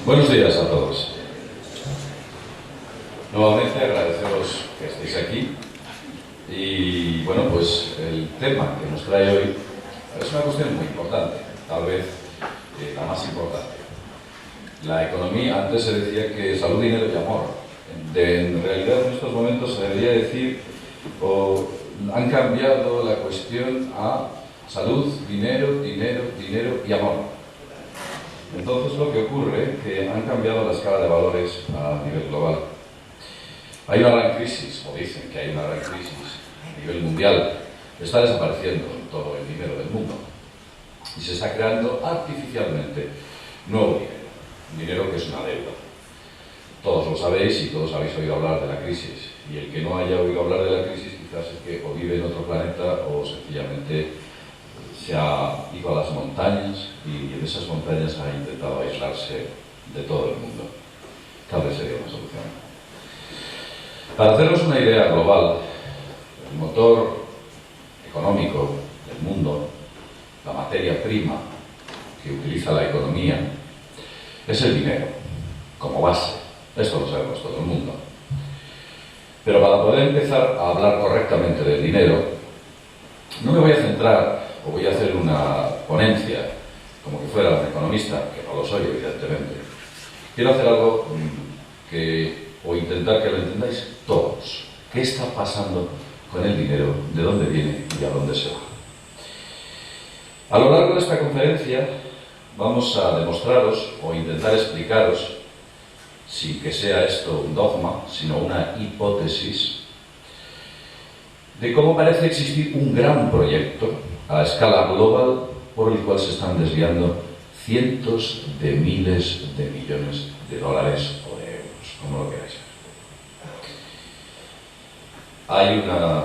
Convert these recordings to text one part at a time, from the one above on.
Buenos días a todos. Nuevamente agradeceros que estéis aquí y bueno, pues el tema que nos trae hoy es una cuestión muy importante, tal vez la más importante. La economía, antes se decía que salud, dinero y amor. En realidad en estos momentos se debería decir, o han cambiado la cuestión a salud, dinero, dinero, dinero y amor. Entonces lo que ocurre es que han cambiado la escala de valores a nivel global. Hay una gran crisis, o dicen que hay una gran crisis a nivel mundial. Está desapareciendo todo el dinero del mundo y se está creando artificialmente nuevo dinero, un dinero que es una deuda. Todos lo sabéis y todos habéis oído hablar de la crisis, y el que no haya oído hablar de la crisis quizás es que o vive en otro planeta o sencillamente se ha ido a las montañas y en esas montañas ha intentado aislarse de todo el mundo. Tal vez sería una solución. Para hacernos una idea global, el motor económico del mundo, la materia prima que utiliza la economía, es el dinero, como base. Esto lo sabemos todo el mundo. Pero para poder empezar a hablar correctamente del dinero, no me voy a centrar, o voy a hacer una ponencia, como que fuera un economista, que no lo soy, evidentemente. Quiero hacer algo o intentar que lo entendáis todos. ¿Qué está pasando con el dinero? ¿De dónde viene y a dónde se va? A lo largo de esta conferencia vamos a demostraros o intentar explicaros, sin que sea esto un dogma, sino una hipótesis, de cómo parece existir un gran proyecto a escala global por el cual se están desviando cientos de miles de millones de dólares o de euros, como lo queráis ver. Hay una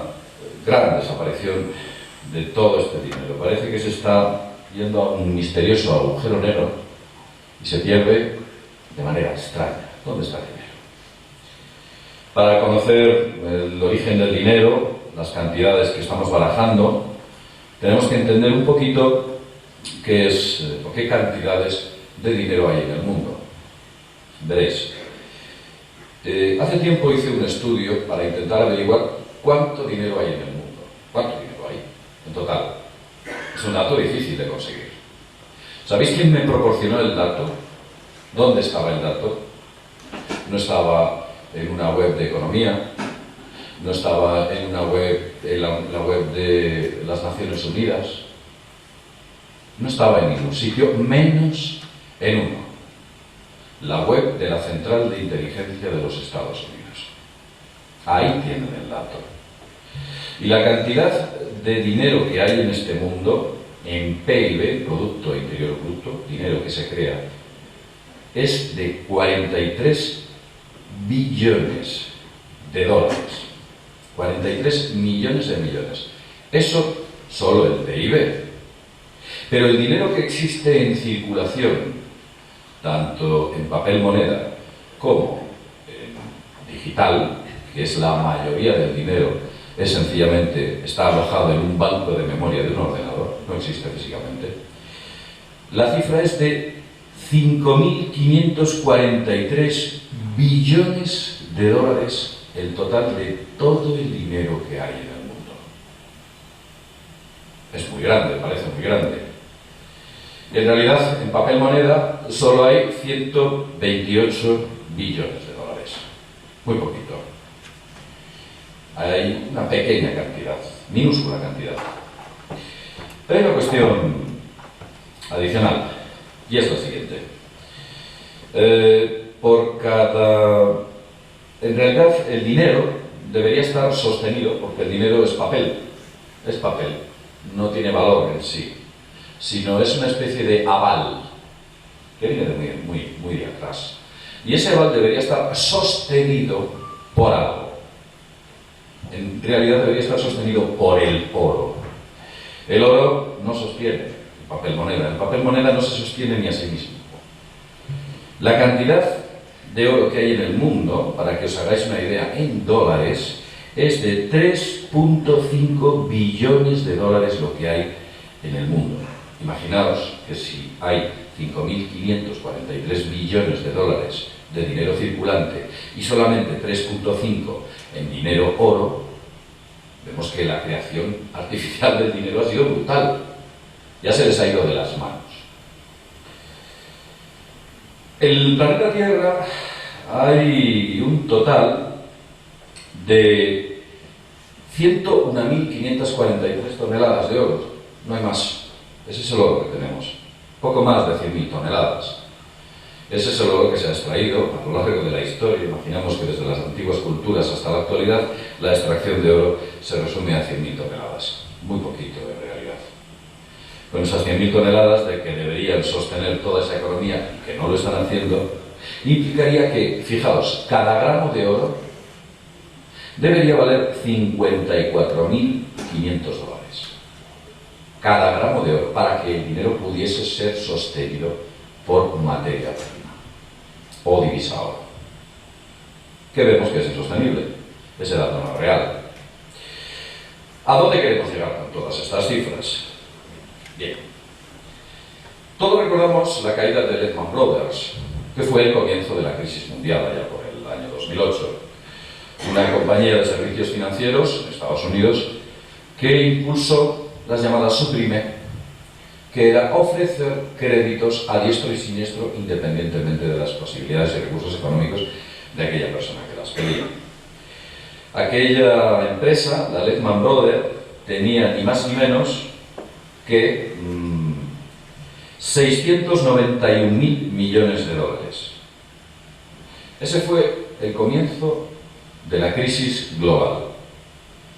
gran desaparición de todo este dinero. Parece que se está yendo a un misterioso agujero negro y se pierde de manera extraña. ¿Dónde está el dinero? Para conocer el origen del dinero, las cantidades que estamos barajando, tenemos que entender un poquito qué es o qué cantidades de dinero hay en el mundo. Veréis. Hace tiempo hice un estudio para intentar averiguar cuánto dinero hay en el mundo. ¿Cuánto dinero hay en total? Es un dato difícil de conseguir. ¿Sabéis quién me proporcionó el dato? ¿Dónde estaba el dato? No estaba en una web de economía, no estaba en una web, en la web de las Naciones Unidas, no estaba en ningún sitio, menos en uno, la web de la Central de Inteligencia de los Estados Unidos. Ahí tienen el dato. Y la cantidad de dinero que hay en este mundo, en PIB, Producto Interior Bruto, dinero que se crea, es de 43 billones de dólares. 43 millones de millones. Eso solo el PIB. Pero el dinero que existe en circulación, tanto en papel moneda como en digital, que es la mayoría del dinero, está alojado en un banco de memoria de un ordenador, no existe físicamente. La cifra es de 5.543 billones de dólares el total de todo el dinero que hay en el mundo. Es muy grande, parece muy grande. Y en realidad, en papel moneda, solo hay 128 billones de dólares. Muy poquito. Hay una pequeña cantidad, minúscula cantidad. Pero hay una cuestión adicional, y es la siguiente. En realidad, el dinero debería estar sostenido, porque el dinero es papel, no tiene valor en sí, sino es una especie de aval, que viene de muy de atrás. Y ese aval debería estar sostenido por algo. En realidad debería estar sostenido por el oro. El oro no sostiene el papel moneda no se sostiene ni a sí mismo. La cantidad de oro que hay en el mundo, para que os hagáis una idea, en dólares, es de 3.5 billones de dólares lo que hay en el mundo. Imaginaos que si hay 5.543 billones de dólares de dinero circulante y solamente 3,5 en dinero oro, vemos que la creación artificial del dinero ha sido brutal. Ya se les ha ido de las manos. En el planeta Tierra hay un total de 101.543 toneladas de oro. No hay más. Ese es el oro que tenemos. Poco más de 100.000 toneladas. Ese es el oro que se ha extraído a lo largo de la historia. Imaginamos que desde las antiguas culturas hasta la actualidad la extracción de oro se resume a 100.000 toneladas. Muy poquito en realidad. Con esas 100.000 toneladas de que deberían sostener toda esa economía y que no lo están haciendo, implicaría que, fijaos, cada gramo de oro debería valer 54.500 dólares. Cada gramo de oro, para que el dinero pudiese ser sostenido por materia prima o divisa oro. Que vemos que es insostenible. Ese dato no es real. ¿A dónde queremos llegar con todas estas cifras? Bien. Todos recordamos la caída de Lehman Brothers, que fue el comienzo de la crisis mundial allá por el año 2008. Una compañía de servicios financieros en Estados Unidos que impulsó las llamadas subprime, que era ofrecer créditos a diestro y siniestro independientemente de las posibilidades y recursos económicos de aquella persona que las pedía. Aquella empresa, la Lehman Brothers, tenía ni más ni menos que 691.000 millones de dólares. Ese fue el comienzo de la crisis global.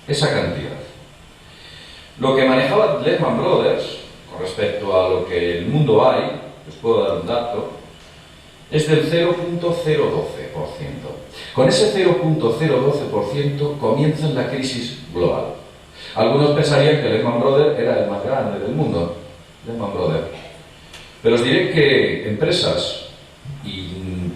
Esa cantidad. Lo que manejaba Lehman Brothers, con respecto a lo que en el mundo hay, os puedo dar un dato, es del 0,012%. Con ese 0,012% comienza la crisis global. Algunos pensarían que Lehman Brothers era el más grande del mundo, Lehman Brothers. Pero os diré que empresas, y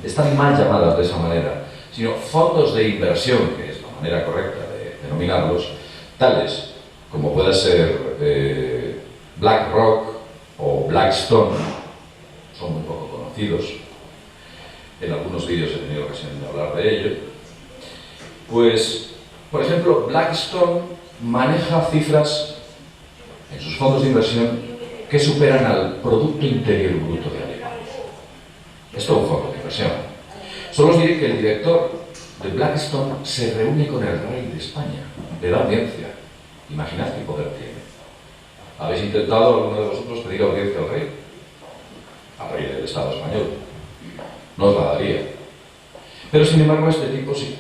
están mal llamadas de esa manera, sino fondos de inversión, que es la manera correcta de denominarlos, tales como puede ser BlackRock o Blackstone, son muy poco conocidos, en algunos vídeos he tenido ocasión de hablar de ello, pues, por ejemplo, Blackstone maneja cifras en sus fondos de inversión que superan al Producto Interior Bruto de Alemania. Esto es un fondo de inversión. Solo os diré que el director de Blackstone se reúne con el rey de España, le da audiencia. Imaginad qué poder tiene. ¿Habéis intentado alguno de vosotros pedir audiencia al rey? Al rey del Estado español. No os la daría. Pero sin embargo este tipo sí.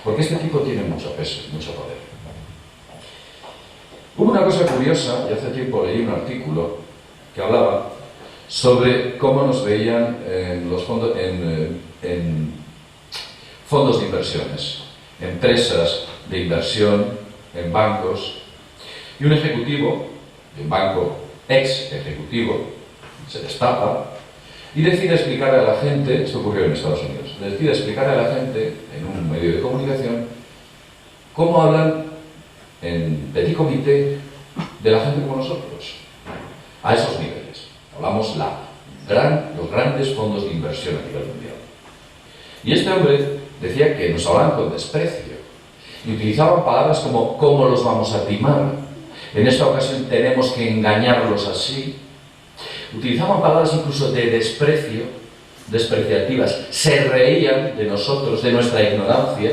Porque este tipo tiene mucho peso, mucho poder. Hubo una cosa curiosa, y hace tiempo leí un artículo que hablaba sobre cómo nos veían en los fondos, en fondos de inversiones, empresas de inversión, en bancos, y un ejecutivo de un banco ex ejecutivo se destapa y decide explicarle a la gente, esto ocurrió en Estados Unidos, decide explicarle a la gente en un medio de comunicación cómo hablan en petit comité de la gente como nosotros, a esos niveles. Hablamos los grandes fondos de inversión a nivel mundial. Y este hombre decía que nos hablaban con desprecio y utilizaban palabras como ¿cómo los vamos a timar? En esta ocasión tenemos que engañarlos así. Utilizaban palabras incluso de desprecio, despreciativas. Se reían de nosotros, de nuestra ignorancia.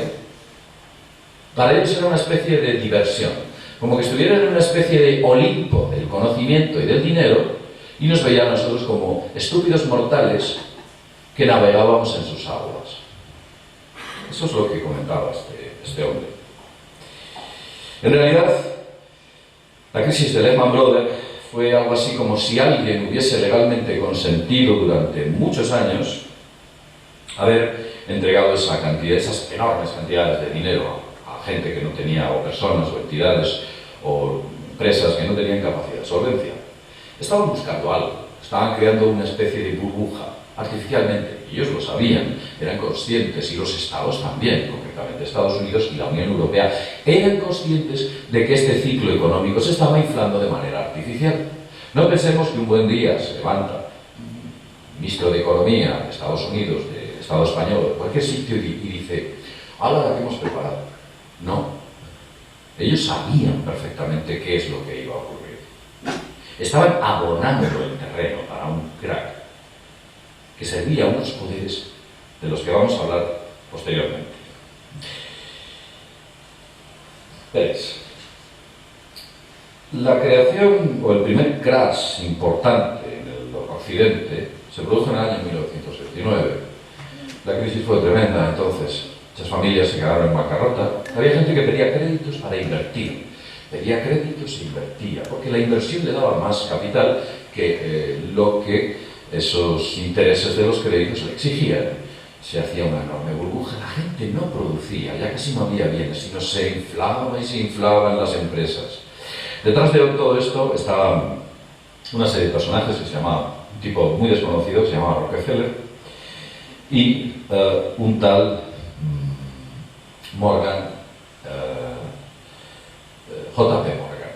Para ellos era una especie de diversión, como que estuvieran en una especie de Olimpo del conocimiento y del dinero y nos veían a nosotros como estúpidos mortales que navegábamos en sus aguas. Eso es lo que comentaba este hombre. En realidad, la crisis de Lehman Brothers fue algo así como si alguien hubiese legalmente consentido durante muchos años haber entregado esas enormes cantidades de dinero a gente que no tenía, o personas, o entidades, o empresas que no tenían capacidad de solvencia. Estaban buscando algo, estaban creando una especie de burbuja, artificialmente, y ellos lo sabían, eran conscientes, y los estados también, concretamente Estados Unidos y la Unión Europea, eran conscientes de que este ciclo económico se estaba inflando de manera artificial, No pensemos que un buen día se levanta un ministro de Economía de Estados Unidos, de Estado español, de cualquier sitio, y dice: ¡hala, la que hemos preparado! No. Ellos sabían perfectamente qué es lo que iba a ocurrir. Estaban abonando el terreno para un crack que servía a unos poderes de los que vamos a hablar posteriormente. ¿Veis? La creación, o el primer crash importante en el occidente, se produjo en el año 1929. La crisis fue tremenda, entonces muchas familias se quedaron en bancarrota. Había gente que pedía créditos para invertir. Pedía créditos e invertía, porque la inversión le daba más capital que lo que esos intereses de los créditos le exigían. Se hacía una enorme burbuja, la gente no producía, ya casi no había bienes, sino se inflaba y se inflaban las empresas. Detrás de todo esto estaban una serie de personajes que se llamaban, un tipo muy desconocido que se llamaba Rockefeller, y un tal Morgan, J.P. Morgan,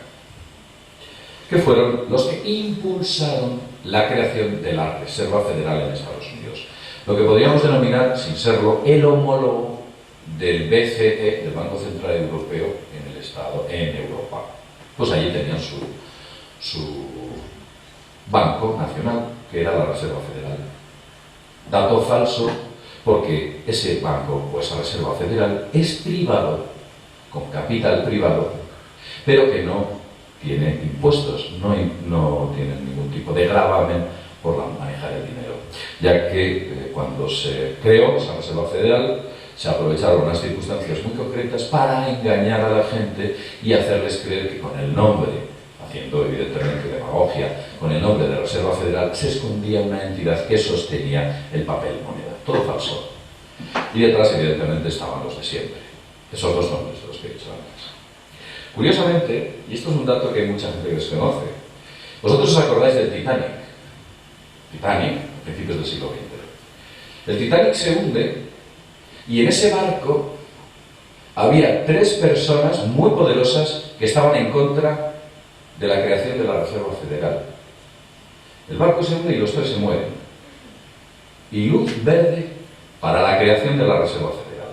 que fueron los que impulsaron la creación de la Reserva Federal en Estados Unidos, lo que podríamos denominar, sin serlo, el homólogo del BCE, del Banco Central Europeo, en el Estado, en Europa. Pues allí tenían su banco nacional, que era la Reserva Federal. Dato falso, porque ese banco, o esa Reserva Federal, es privado, con capital privado, pero que no tiene impuestos, no tiene ningún tipo de gravamen por la manejar el dinero, ya que cuando se creó esa Reserva Federal se aprovecharon unas circunstancias muy concretas para engañar a la gente y hacerles creer que con el nombre, haciendo evidentemente demagogia, con el nombre de Reserva Federal se escondía una entidad que sostenía el papel moneda. Todo falso. Y detrás evidentemente estaban los de siempre, esos dos nombres de los que he dicho antes. Curiosamente, y esto es un dato que mucha gente desconoce, vosotros os acordáis del Titanic. Titanic, a principios del siglo XX. El Titanic se hunde y en ese barco había 3 personas muy poderosas que estaban en contra de la creación de la Reserva Federal. El barco se hunde y los 3 se mueren. Y luz verde para la creación de la Reserva Federal.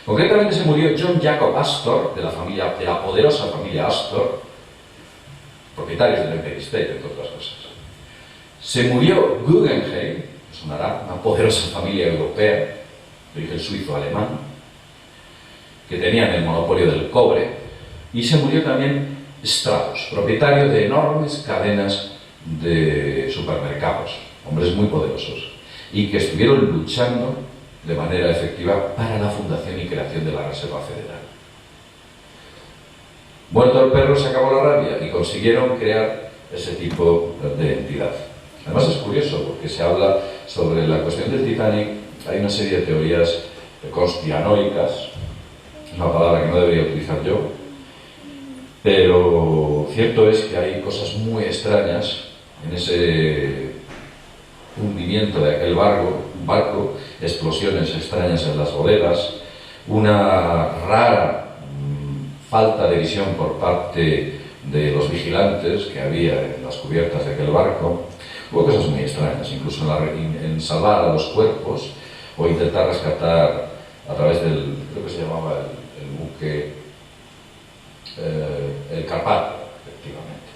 Concretamente se murió John Jacob Astor, de la poderosa familia Astor, propietarios del Empire State, entre otras cosas. Se murió Guggenheim, que sonará, una poderosa familia europea, de origen suizo-alemán, que tenían el monopolio del cobre, y se murió también Strauss, propietario de enormes cadenas de supermercados, hombres muy poderosos, y que estuvieron luchando de manera efectiva para la fundación y creación de la Reserva Federal. Muerto el perro, se acabó la rabia y consiguieron crear ese tipo de entidad. Además es curioso porque se habla sobre la cuestión del Titanic, hay una serie de teorías conspiranoicas, una palabra que no debería utilizar yo, pero cierto es que hay cosas muy extrañas en ese hundimiento de aquel barco, explosiones extrañas en las bodegas, una rara falta de visión por parte de los vigilantes que había en las cubiertas de aquel barco. Hubo cosas muy extrañas, incluso en salvar a los cuerpos o intentar rescatar a través del, creo que se llamaba el buque, el Carpathia, efectivamente.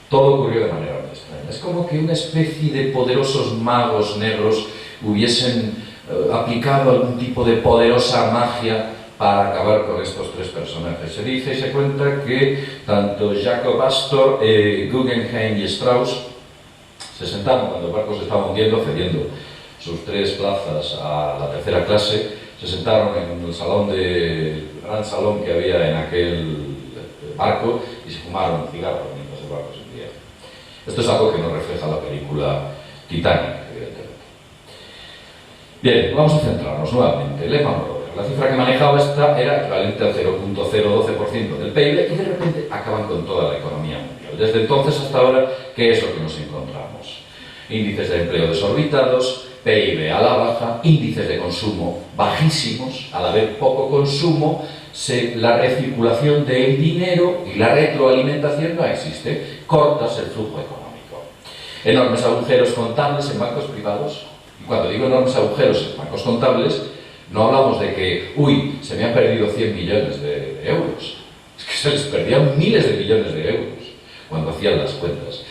Todo ocurrió de manera muy extraña. Es como que una especie de poderosos magos negros hubiesen aplicado algún tipo de poderosa magia para acabar con estos 3 personajes. Se dice y se cuenta que tanto Jacob Astor, Guggenheim y Strauss se sentaron cuando el barco se estaba hundiendo, cediendo sus 3 plazas a la tercera clase, se sentaron en el gran salón que había en aquel barco y se fumaron cigarros mientras el barco se hundía. Esto es algo que nos refleja la película Titanic, evidentemente. Bien, vamos a centrarnos nuevamente. Lehman Brothers, la cifra que manejaba esta era equivalente al 0.012% del PIB y de repente acaban con toda la economía mundial. Desde entonces hasta ahora, ¿qué es lo que nos encontramos? Índices de empleo desorbitados, PIB a la baja, índices de consumo bajísimos. Al haber poco consumo, la recirculación del dinero y la retroalimentación no existe. Cortas el flujo económico. Enormes agujeros contables en bancos privados. Y cuando digo enormes agujeros en bancos contables, no hablamos de que, uy, se me han perdido 100 millones de euros. Es que se les perdían miles de millones de euros cuando hacían las cuentas.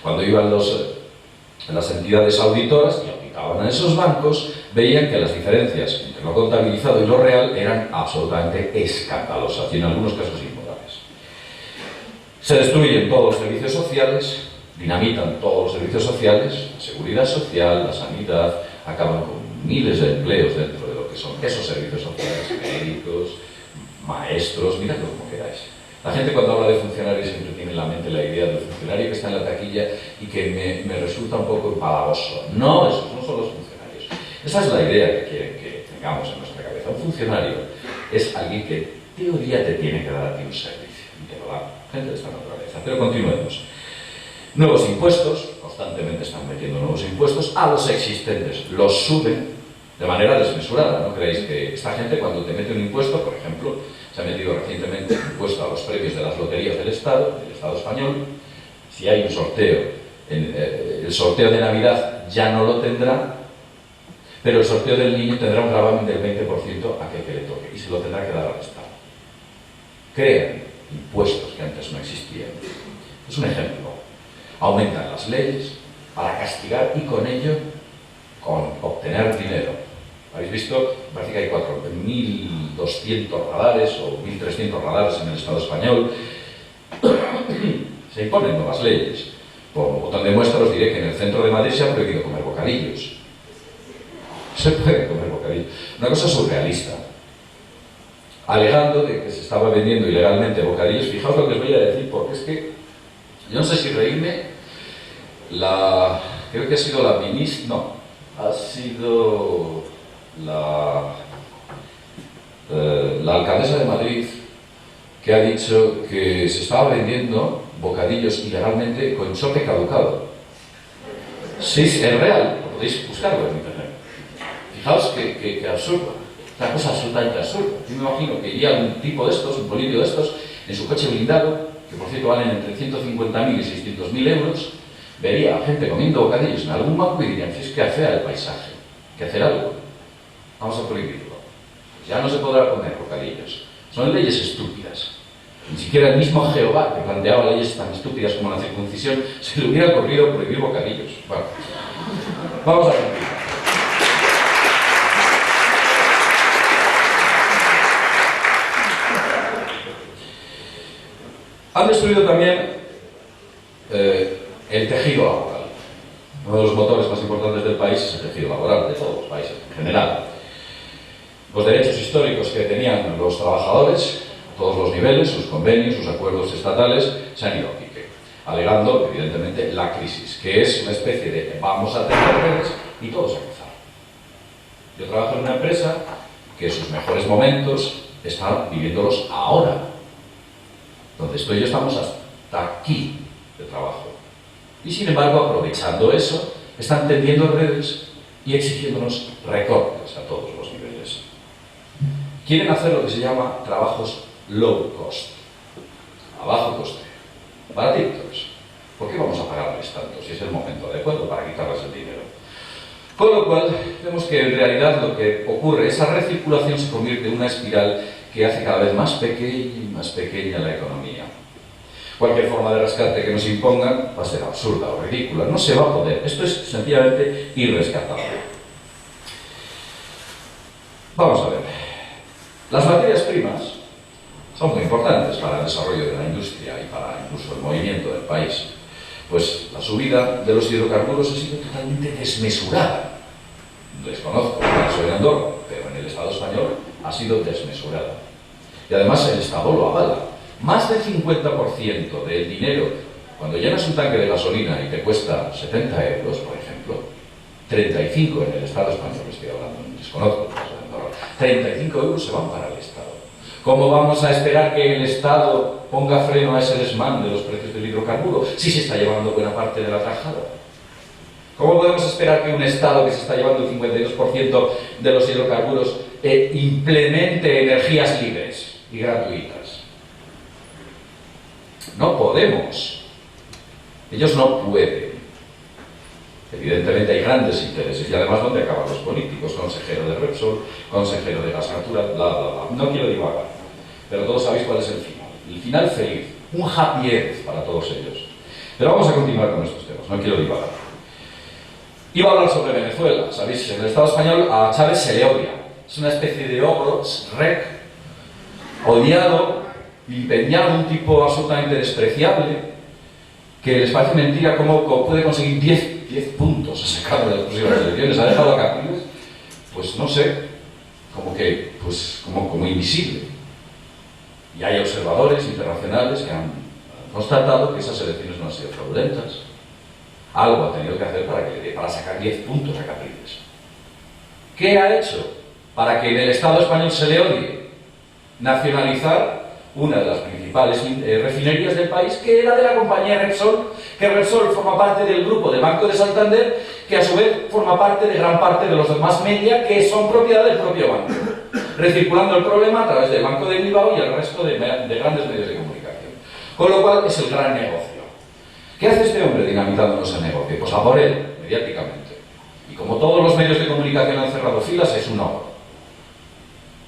Cuando iban las entidades auditoras y auditaban a esos bancos, veían que las diferencias entre lo contabilizado y lo real eran absolutamente escandalosas y en algunos casos inmorales. Se destruyen todos los servicios sociales, dinamitan todos los servicios sociales, la seguridad social, la sanidad, acaban con miles de empleos dentro de lo que son esos servicios sociales, médicos, maestros, miradlo como queráis. La gente cuando habla de funcionarios siempre tiene en la mente la idea del funcionario que está en la taquilla y que me resulta un poco empalagoso. No, esos no son los funcionarios. Esa es la idea que quieren que tengamos en nuestra cabeza. Un funcionario es alguien que en teoría te tiene que dar a ti un servicio. Y te lo da gente de esta naturaleza. Pero continuemos. Nuevos impuestos, constantemente están metiendo nuevos impuestos a los existentes. Los suben de manera desmesurada. ¿No creéis que esta gente cuando te mete un impuesto, por ejemplo, se ha metido recientemente un impuesto a los premios de las loterías del Estado español? Si hay un sorteo, el sorteo de Navidad ya no lo tendrá, pero el sorteo del niño tendrá un gravamen del 20% a aquel que le toque y se lo tendrá que dar al Estado. Crean impuestos que antes no existían. Es un ejemplo. Aumentan las leyes para castigar y con ello con obtener dinero. ¿Habéis visto? Parece que hay 4.200 radares o 1.300 radares en el Estado español. Se imponen nuevas leyes. Por botón de muestra os diré que en el centro de Madrid se ha prohibido comer bocadillos. Se puede comer bocadillos. Una cosa surrealista. Alegando de que se estaba vendiendo ilegalmente bocadillos. Fijaos lo que os voy a decir, porque es que yo no sé si reírme. Creo que ha sido la ministra. No, ha sido la alcaldesa de Madrid, que ha dicho que se estaba vendiendo bocadillos ilegalmente con chope caducado. Sí, es real, lo podéis buscarlo en internet. Fijaos que absurdo, una cosa absolutamente absurda. Yo me imagino que iría un tipo de estos, un político de estos, en su coche blindado, que por cierto valen entre 150.000 y 600.000 euros, vería a gente comiendo bocadillos en algún banco y dirían, es que fea el paisaje, hay que hacer algo. Vamos a prohibirlo. Pues ya no se podrá comer bocadillos. Son leyes estúpidas. Ni siquiera el mismo Jehová, que planteaba leyes tan estúpidas como la circuncisión, se le hubiera ocurrido prohibir bocadillos. Bueno, vamos a continuar. Han destruido también el tejido laboral. Uno de los motores más importantes del país es el tejido laboral, de todos los países en general. Los derechos históricos que tenían los trabajadores, a todos los niveles, sus convenios, sus acuerdos estatales, se han ido a pique, alegando, evidentemente, la crisis, que es una especie de vamos a tener redes y todos a cruzar. Yo trabajo en una empresa que sus mejores momentos están viviéndolos ahora. Donde estoy yo estamos hasta aquí de trabajo. Y sin embargo, aprovechando eso, están tendiendo redes y exigiéndonos recortes a todos los niveles. Quieren hacer lo que se llama trabajos low cost, a bajo coste, baratitos. ¿Por qué vamos a pagarles tanto si es el momento adecuado para quitarles el dinero? Con lo cual, vemos que en realidad lo que ocurre, esa recirculación se convierte en una espiral que hace cada vez más pequeña la economía. Cualquier forma de rescate que nos impongan va a ser absurda o ridícula. No se va a poder. Esto es sencillamente irrescatable. Vamos a ver. Las materias primas son muy importantes para el desarrollo de la industria y para incluso el movimiento del país. Pues la subida de los hidrocarburos ha sido totalmente desmesurada. Desconozco el caso de Andorra, pero en el Estado español ha sido desmesurada. Y además el Estado lo avala. Más del 50% del dinero, cuando llenas un tanque de gasolina y te cuesta 70 euros, por ejemplo, 35 en el Estado español, estoy hablando, desconozco el caso de Andorra, 35 euros se van para el Estado. ¿Cómo vamos a esperar que el Estado ponga freno a ese desmán de los precios del hidrocarburo si se está llevando buena parte de la tajada? ¿Cómo podemos esperar que un Estado que se está llevando el 52% de los hidrocarburos implemente energías libres? y gratuitas. No podemos. Ellos no pueden. Evidentemente hay grandes intereses y además ¿dónde acaban los políticos? Consejero de Repsol, consejero de Gas Natural, bla, bla, bla. No quiero divagar, pero todos sabéis cuál es el final. El final feliz, un happy end para todos ellos. Pero vamos a continuar con estos temas, no quiero divagar. Iba a hablar sobre Venezuela. Sabéis, en el Estado español a Chávez se le odia. Es una especie de ogro, rec, odiado, vilipendiado, un tipo absolutamente despreciable, que les parece mentira cómo puede conseguir 10 puntos a sacar de las próximas elecciones. Ha dejado a Capriles, pues no sé, como invisible. Y hay observadores internacionales que han constatado que esas elecciones no han sido fraudulentas. Algo ha tenido que hacer para sacar 10 puntos a Capriles. ¿Qué ha hecho para que en el Estado español se le odie? Nacionalizar una de las principales refinerías del país, que era de la compañía Repsol, que Repsol forma parte del grupo del Banco de Santander, que a su vez forma parte de gran parte de los demás media, que son propiedad del propio banco, recirculando el problema a través del Banco de Bilbao y el resto de grandes medios de comunicación. Con lo cual es el gran negocio. ¿Qué hace este hombre dinamitándonos el negocio? Pues a por él, mediáticamente. Y como todos los medios de comunicación han cerrado filas, es un ogro.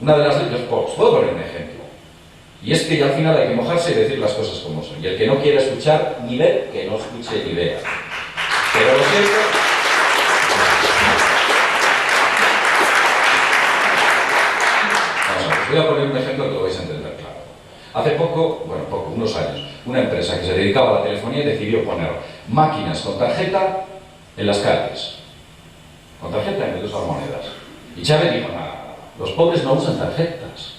Una de las leyes, puedo poner un ejemplo. Y es que ya al final hay que mojarse y decir las cosas como son. Y el que no quiera escuchar ni ver, que no escuche ni vea. Pero lo cierto... Os voy a poner un ejemplo que lo vais a entender claro. Hace unos años, una empresa que se dedicaba a la telefonía decidió poner máquinas con tarjeta en las calles. Con tarjeta en vez de usar monedas. Y Chávez dijo, nada, los pobres no usan tarjetas,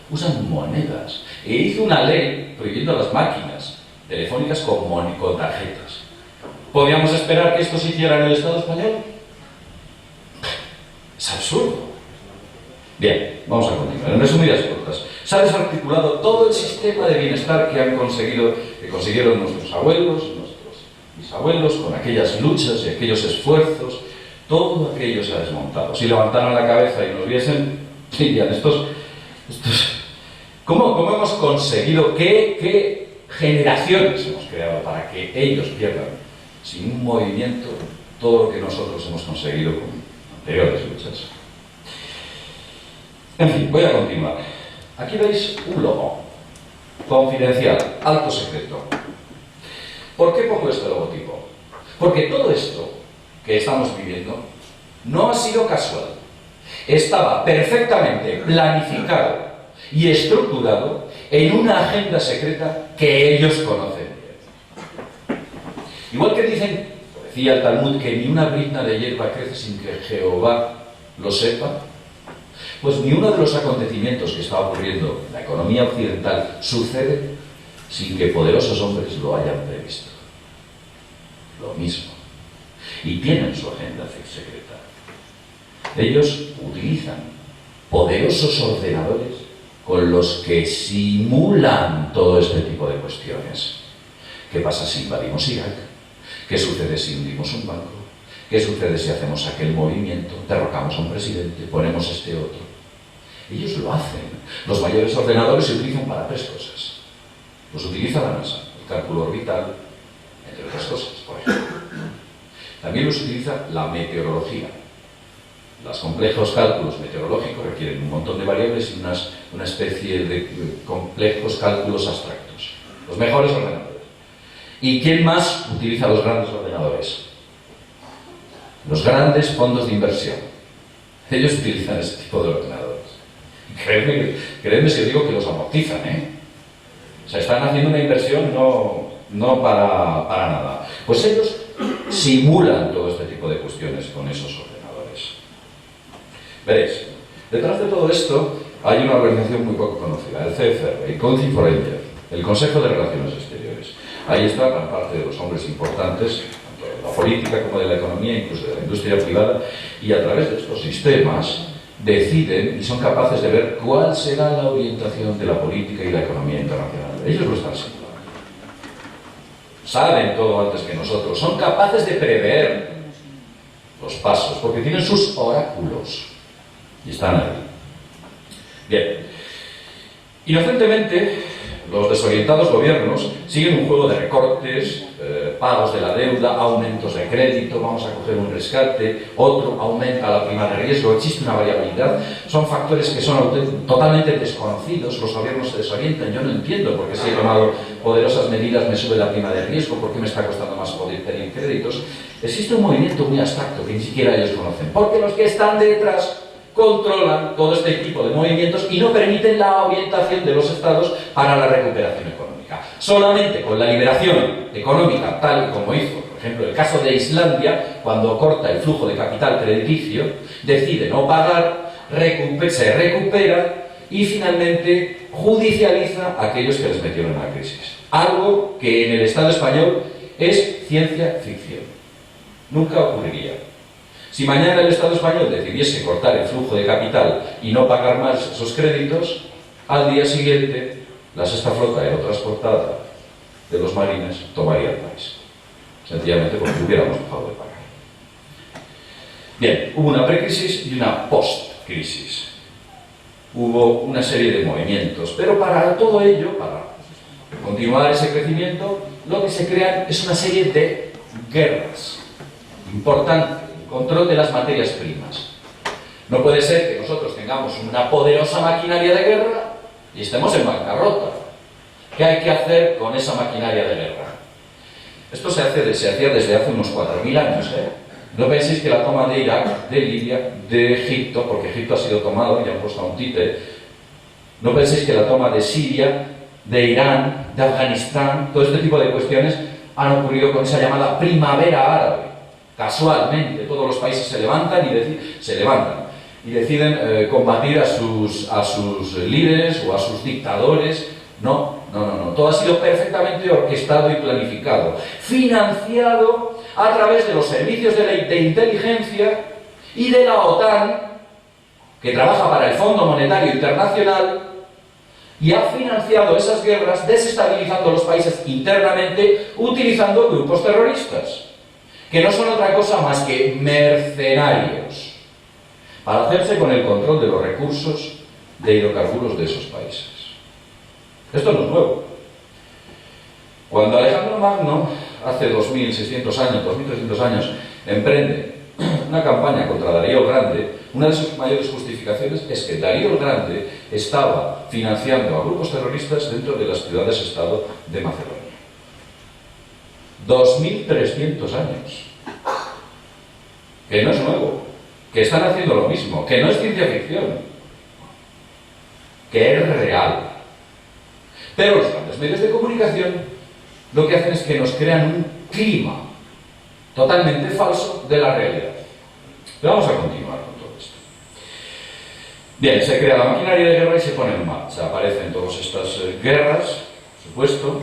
usan monedas. E hizo una ley prohibiendo las máquinas telefónicas con tarjetas. ¿Podíamos esperar que esto se hiciera en el Estado español? Es absurdo. Bien, vamos a continuar. En resumidas cuentas, se ha desarticulado todo el sistema de bienestar que consiguieron nuestros abuelos, nuestros bisabuelos, con aquellas luchas y aquellos esfuerzos. Todo aquello se ha desmontado. Si levantaran la cabeza y nos viesen, dirían, ¿Cómo hemos conseguido, qué generaciones hemos creado para que ellos pierdan sin un movimiento todo lo que nosotros hemos conseguido con anteriores luchas? En fin, voy a continuar. Aquí veis un logo, confidencial, alto secreto. ¿Por qué pongo este logotipo? Porque todo esto que estamos viviendo no ha sido casual. Estaba perfectamente planificado y estructurado en una agenda secreta que ellos conocen bien. Igual que dicen, decía el Talmud, que ni una brizna de hierba crece sin que Jehová lo sepa, pues ni uno de los acontecimientos que está ocurriendo en la economía occidental sucede sin que poderosos hombres lo hayan previsto. Lo mismo. Y tienen su agenda secreta. Ellos utilizan poderosos ordenadores con los que simulan todo este tipo de cuestiones. ¿Qué pasa si invadimos Irak? ¿Qué sucede si hundimos un banco? ¿Qué sucede si hacemos aquel movimiento? Derrocamos a un presidente, ponemos este otro. Ellos lo hacen. Los mayores ordenadores se utilizan para 3 cosas. Los utiliza la NASA, el cálculo orbital, entre otras cosas, por ejemplo. También los utiliza la meteorología. Los complejos cálculos meteorológicos requieren un montón de variables y una especie de complejos cálculos abstractos. Los mejores ordenadores. ¿Y quién más utiliza los grandes ordenadores? Los grandes fondos de inversión. Ellos utilizan ese tipo de ordenadores. Créeme si os digo que los amortizan, ¿eh? O sea, están haciendo una inversión no para nada. Pues ellos simulan todo este tipo de cuestiones con esos ordenadores. Veréis, detrás de todo esto hay una organización muy poco conocida, el CFR, el Council for India, el Consejo de Relaciones Exteriores. Ahí está gran parte de los hombres importantes, tanto de la política como de la economía, incluso de la industria privada, y a través de estos sistemas deciden y son capaces de ver cuál será la orientación de la política y la economía internacional. Ellos lo están simulando. Saben todo antes que nosotros, son capaces de prever los pasos, porque tienen sus oráculos y están ahí. Bien, Inocentemente, los desorientados gobiernos siguen un juego de recortes, pagos de la deuda, aumentos de crédito, vamos a coger un rescate, otro aumenta la prima de riesgo, existe una variabilidad, son factores que son totalmente desconocidos, los gobiernos se desorientan, yo no entiendo por qué si he tomado poderosas medidas me sube la prima de riesgo, por qué me está costando más poder pedir créditos. Existe un movimiento muy abstracto que ni siquiera ellos conocen, porque los que están detrás controlan todo este tipo de movimientos y no permiten la orientación de los estados para la recuperación económica. Solamente con la liberación económica, tal y como hizo, por ejemplo, el caso de Islandia, cuando corta el flujo de capital crediticio, decide no pagar, se recupera y finalmente judicializa a aquellos que les metieron en la crisis. Algo que en el Estado español es ciencia ficción. Nunca ocurriría. Si mañana el Estado español decidiese cortar el flujo de capital y no pagar más esos créditos, al día siguiente la sexta flota aerotransportada de los marines tomaría el país. Sencillamente porque hubiéramos dejado de pagar. Bien, hubo una precrisis y una post-crisis. Hubo una serie de movimientos, pero para todo ello, para continuar ese crecimiento, lo que se crean es una serie de guerras importantes. Control de las materias primas. No puede ser que nosotros tengamos una poderosa maquinaria de guerra y estemos en bancarrota. ¿Qué hay que hacer con esa maquinaria de guerra? Esto se hacía desde hace unos 4.000 años. No penséis que la toma de Irak, de Libia, de Egipto, porque Egipto ha sido tomado y han puesto a un títere. No penséis que la toma de Siria, de Irán, de Afganistán, todo este tipo de cuestiones han ocurrido con esa llamada primavera árabe. Casualmente, todos los países se levantan y deciden combatir a sus líderes o a sus dictadores. No. Todo ha sido perfectamente orquestado y planificado, financiado a través de los servicios de inteligencia y de la OTAN, que trabaja para el Fondo Monetario Internacional, y ha financiado esas guerras desestabilizando los países internamente utilizando grupos terroristas, que no son otra cosa más que mercenarios, para hacerse con el control de los recursos de hidrocarburos de esos países. Esto no es nuevo. Cuando Alejandro Magno, hace 2.600 años, 2.300 años, emprende una campaña contra Darío el Grande, una de sus mayores justificaciones es que Darío el Grande estaba financiando a grupos terroristas dentro de las ciudades-estado de Macedonia. 2.300 años. Que no es nuevo, que están haciendo lo mismo, que no es ciencia ficción, que es real. Pero los grandes medios de comunicación lo que hacen es que nos crean un clima totalmente falso de la realidad. Pero vamos a continuar con todo esto. Bien, se crea la maquinaria de guerra y se pone en marcha. Aparecen todas estas guerras, por supuesto,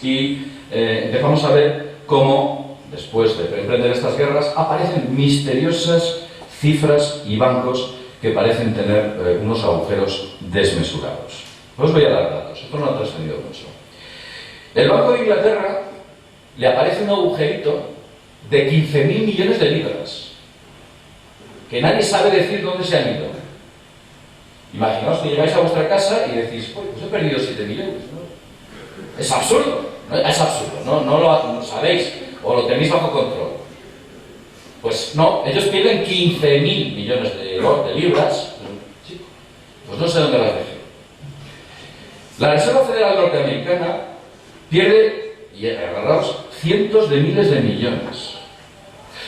y empezamos a ver cómo, después de emprender estas guerras, aparecen misteriosas cifras y bancos que parecen tener unos agujeros desmesurados. Os voy a dar datos, esto no ha trascendido mucho. El Banco de Inglaterra le aparece un agujerito de 15.000 millones de libras, que nadie sabe decir dónde se han ido. Imaginaos que llegáis a vuestra casa y decís, pues he perdido 7 millones, ¿no? Es absurdo, ¿no? Es absurdo, no lo sabéis o lo tenéis bajo control. Pues no, ellos pierden 15.000 millones de libras, ¿sí? Pues no sé dónde las dejé. La Reserva Federal Norteamericana pierde, y agarraos, cientos de miles de millones.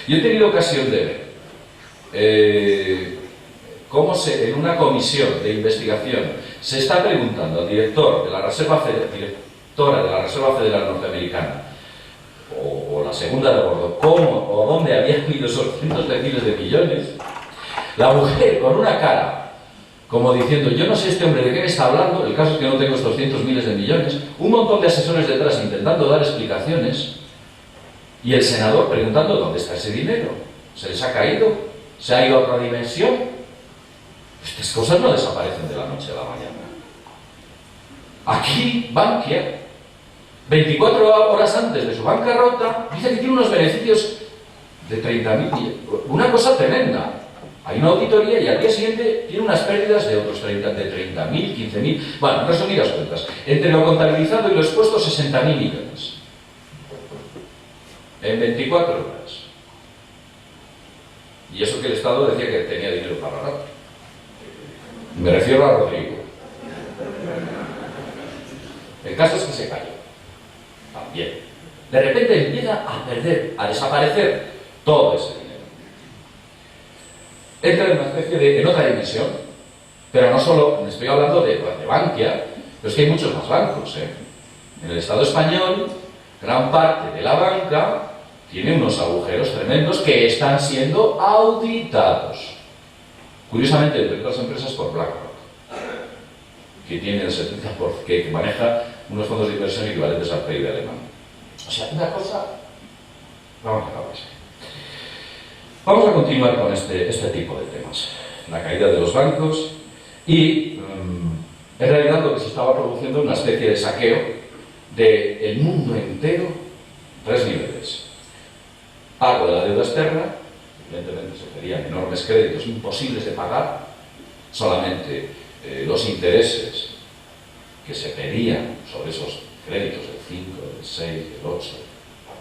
Yo he tenido ocasión de ver cómo en una comisión de investigación se está preguntando al directora de la Reserva Federal Norteamericana, o la segunda de bordo, cómo o dónde habían ido esos cientos de miles de millones. La mujer con una cara como diciendo, yo no sé este hombre de qué me está hablando, el caso es que no tengo estos cientos miles de millones, un montón de asesores detrás intentando dar explicaciones, y el senador preguntando dónde está ese dinero, ¿se les ha caído? ¿Se ha ido a otra dimensión? Estas cosas no desaparecen de la noche a la mañana. Aquí, Bankia, 24 horas antes de su bancarrota, dice que tiene unos beneficios de 30.000 millones. Una cosa tremenda. Hay una auditoría y al día siguiente tiene unas pérdidas de otros 30.000, 15.000... Bueno, en resumidas cuentas, entre lo contabilizado y lo expuesto, 60.000 millones. En 24 horas. Y eso que el Estado decía que tenía dinero para rato. Me refiero a Rodrigo. El caso es que se cayó. También. De repente empieza a perder, a desaparecer todo ese dinero. Entra en una especie de, en otra dimensión, pero no solo, me estoy hablando de Bankia, pero es que hay muchos más bancos. En el Estado español, gran parte de la banca tiene unos agujeros tremendos que están siendo auditados. Curiosamente, entre otras empresas, por BlackRock, que tiene el 70%, que maneja unos fondos de inversión equivalentes al PIB alemán. O sea, una cosa... Vamos a acabar. Vamos a continuar con este tipo de temas. La caída de los bancos y, en realidad, lo que se estaba produciendo es una especie de saqueo del mundo entero, 3 niveles. Pago de la deuda externa, evidentemente se pedían enormes créditos imposibles de pagar, solamente los intereses que se pedían sobre esos créditos del 5, del 6, del 8,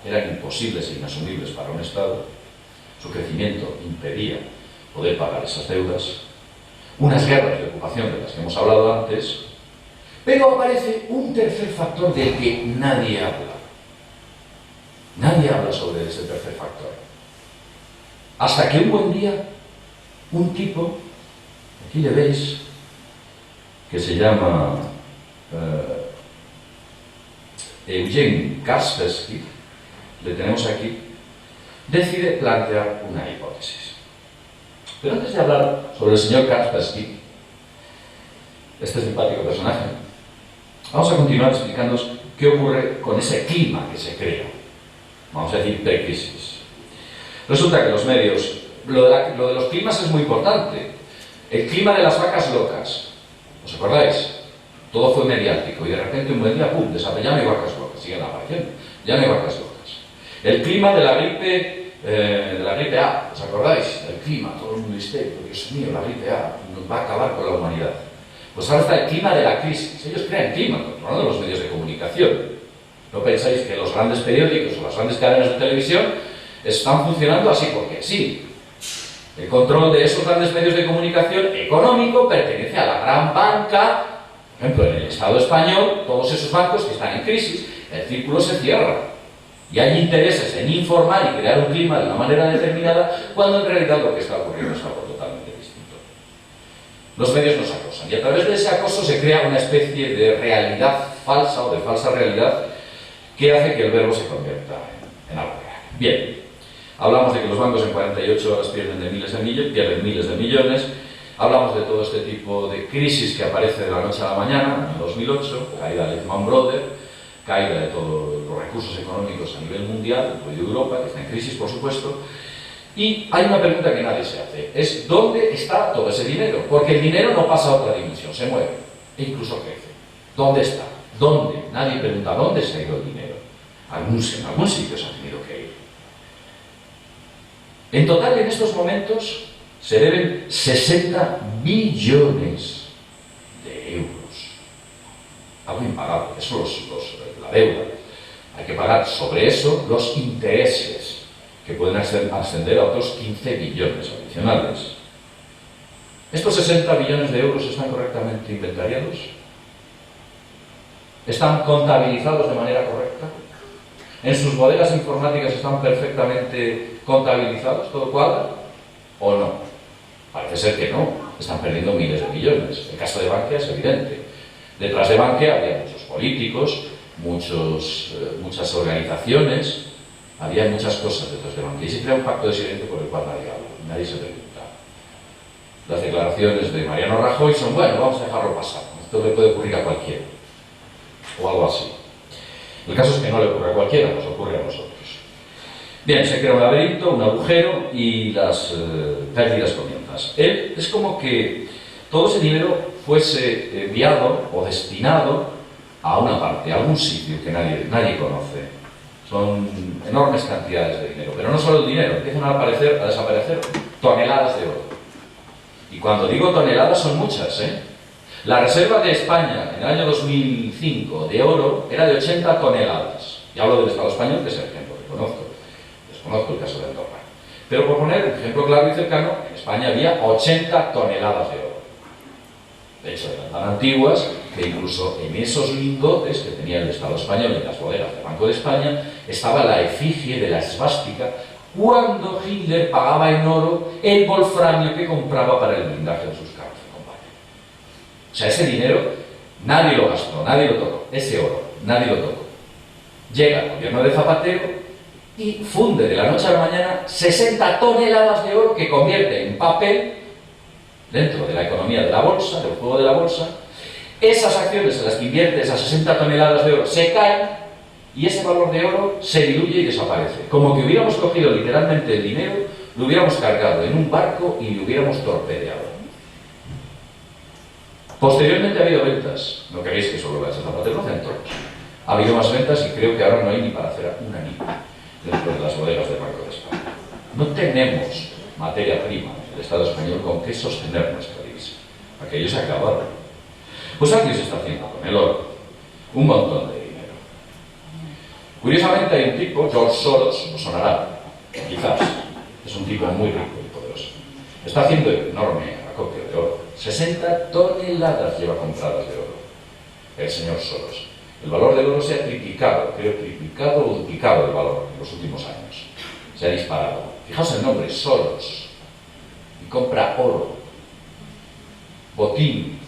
eran imposibles e inasumibles para un Estado. Su crecimiento impedía poder pagar esas deudas. Unas guerras de ocupación de las que hemos hablado antes, pero aparece un tercer factor del que nadie habla. Nadie habla sobre ese tercer factor. Hasta que un buen día, un tipo, aquí le veis, que se llama Eugene Kaspersky, le tenemos aquí, decide plantear una hipótesis. Pero antes de hablar sobre el señor Kaspersky, este simpático personaje, vamos a continuar explicándoos qué ocurre con ese clima que se crea. Vamos a decir precrisis. Resulta que los medios, lo de los climas es muy importante. El clima de las vacas locas, ¿os acordáis? Todo fue mediático y de repente un buen día, ¡pum!, desapareció, ya no hay vacas locas, siguen apareciendo, ya no hay vacas locas. El clima de la gripe A, ¿os acordáis? El clima, todo el mundo histérico, Dios mío, la gripe A nos va a acabar con la humanidad. Pues ahora está el clima de la crisis. Ellos crean clima, controlando los medios de comunicación. No pensáis que los grandes periódicos o las grandes cadenas de televisión están funcionando así porque sí. El control de esos grandes medios de comunicación económico pertenece a la gran banca. Por ejemplo, en el Estado español, todos esos bancos que están en crisis, el círculo se cierra. Y hay intereses en informar y crear un clima de una manera determinada, cuando en realidad lo que está ocurriendo es algo totalmente distinto. Los medios nos acosan, y a través de ese acoso se crea una especie de realidad falsa o de falsa realidad que hace que el verbo se convierta en algo real. Bien, hablamos de que los bancos en 48 horas pierden miles de millones, hablamos de todo este tipo de crisis que aparece de la noche a la mañana, en 2008, caída de Lehman Brothers, caída de todos los recursos económicos a nivel mundial, incluido Europa, que está en crisis, por supuesto, y hay una pregunta que nadie se hace, es ¿dónde está todo ese dinero? Porque el dinero no pasa a otra dimensión, se mueve, e incluso crece. ¿Dónde está? ¿Dónde? Nadie pregunta ¿dónde se ha ido el dinero? En algún sitio se ha tenido que ir. En total, en estos momentos, se deben 60 billones de euros. Algo impagable, eso la deuda. Hay que pagar sobre eso los intereses, que pueden ascender a otros 15 billones adicionales. ¿Estos 60 billones de euros están correctamente inventariados? ¿Están contabilizados de manera correcta? ¿En sus modelos informáticas están perfectamente contabilizados? ¿Todo cuadra? ¿O no? Parece ser que no. Están perdiendo miles de millones. El caso de Bankia es evidente. Detrás de Bankia había muchos políticos, muchas organizaciones, había muchas cosas detrás de Bankia. Y se crea un pacto de silencio por el cual nadie habla, nadie se pregunta. Las declaraciones de Mariano Rajoy son, bueno, vamos a dejarlo pasar. Esto le puede ocurrir a cualquiera. O algo así. El caso es que no le ocurre a cualquiera, nos ocurre a nosotros. Bien, se crea un laberinto, un agujero y las pérdidas comienzan. Es como que todo ese dinero fuese enviado o destinado a una parte, a algún sitio que nadie conoce. Son enormes cantidades de dinero, pero no solo el dinero, empiezan a desaparecer toneladas de oro. Y cuando digo toneladas son muchas, ¿eh? La reserva de España en el año 2005 de oro era de 80 toneladas. Y hablo del Estado español, que es el ejemplo que conozco. Desconozco el caso de Andorra. Pero por poner un ejemplo claro y cercano, en España había 80 toneladas de oro. De hecho, eran tan antiguas que incluso en esos lingotes que tenía el Estado español en las bodegas del Banco de España estaba la efigie de la esvástica cuando Hitler pagaba en oro el wolframio que compraba para el blindaje de sus carros de combate. O sea, ese dinero nadie lo gastó, nadie lo tocó. Ese oro, nadie lo tocó. Llega el gobierno de Zapatero y funde de la noche a la mañana 60 toneladas de oro que convierte en papel dentro de la economía de la bolsa, del juego de la bolsa. Esas acciones en las que invierte esas 60 toneladas de oro se caen y ese valor de oro se diluye y desaparece. Como que hubiéramos cogido literalmente el dinero, lo hubiéramos cargado en un barco y lo hubiéramos torpedeado. Posteriormente ha habido ventas. No queréis que solo veáis el Zapatero, lo hacen todos. Ha habido más ventas y creo que ahora no hay ni para hacer una niña dentro de las bodegas del Banco de España. No tenemos materia prima en el Estado español con que sostener nuestra divisa. Aquello se acabaron. Pues aquí se está haciendo con el oro un montón de dinero. Curiosamente hay un tipo, George Soros, os sonará, quizás, es un tipo muy rico y poderoso. Está haciendo enorme acopio de oro. 60 toneladas lleva compradas de oro el señor Soros. El valor del oro se ha triplicado, creo triplicado o duplicado el valor en los últimos años. Se ha disparado. Fijaos el nombre, Soros. Y compra oro. Botín.